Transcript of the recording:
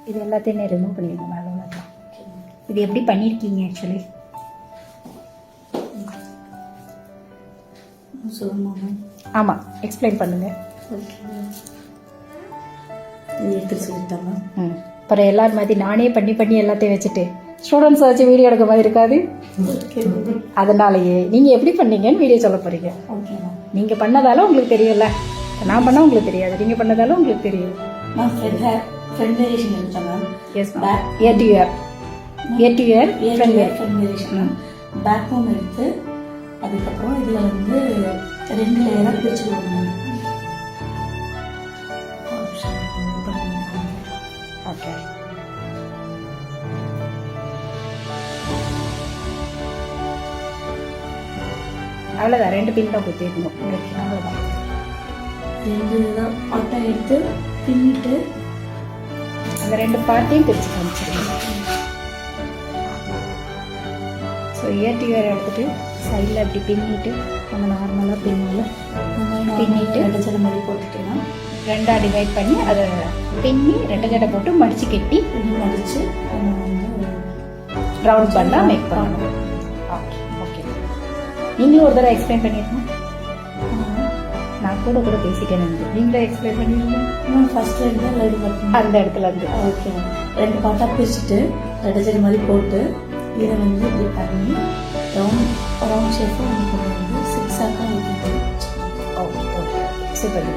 இது எல்லாத்தையுமே ரிமூவ் பண்ணிடுங்க மேலே உள்ளதெல்லாம். இது எப்படி பண்ணியிருக்கீங்க ஆக்சுவலி? சொல்லுமா? ஆமாம், எக்ஸ்பிளைன் பண்ணுங்கள். ஓகே, இது எடுத்து சொல்லிட்டாங்க. அப்புறம் எல்லாரும் மாதிரி நானே பண்ணி எல்லாத்தையும் வச்சுட்டு ஸ்டூடெண்ட்ஸ் வச்சு வீடியோ எடுக்க மாதிரி இருக்காது. அதனாலயே நீங்கள் எப்படி பண்ணீங்கன்னு வீடியோ சொல்ல போகிறீங்க. ஓகேண்ணா. நீங்கள் பண்ணதால உங்களுக்கு தெரியும்ல, நான் பண்ணால் உங்களுக்கு தெரியாது. நீங்கள் பண்ணதால உங்களுக்கு தெரியும். நான் ஃப்ரண்ட் வேரியேஷன் எடுத்தேன் ma'am. Yes ma'am. Year to year front variation back home எடுத்து அதுக்கப்புறம் இதில் வந்து 2 லேயராக பிரிச்சுடுவாங்க. ஓகே, அவ்வளோதான். 2 பின் தான் குத்திருக்கணும். அவ்வளோதான். 2 தான் பாட்டாக எடுத்து பின்னிட்டு அந்த 2 பார்ட்டையும் பிரித்து காமிச்சிருங்க. ஸோ இயர் டு இயர் எடுத்துகிட்டு சைடில் அப்படி பின்னிட்டு நம்ம நார்மலாக பின்னிட்டு 2 ஜடை மாதிரி போட்டுட்டேன்னா 2ஆக டிவைட் பண்ணி அதை பின்னி 2 ஜடை போட்டு மடித்து கட்டி மடித்து நம்ம வந்து ரவுண்ட் பண்ணால் மேக் பண்ணணும். ஓகே ஓகே, நீங்களும் ஒரு தடவை எக்ஸ்பிளைன் பண்ணியிருக்கோம். நான் கூட பேசிட்டேன். நீங்களே எக்ஸ்பிளைன் பண்ணிடுங்க. ஃபர்ஸ்ட் 2 லைன் மட்டும் அந்த இடத்துல இருந்து. ஓகே, 2 பார்ட்டாக பிரிச்சுட்டு 2 ஜடை மாதிரி போட்டு இதை வந்து இப்படி பண்ணி ரவுண்ட் ஷேப்பாக நமக்கு வந்து 6 ஆக ஓகே ஓகே, சூப்பர்.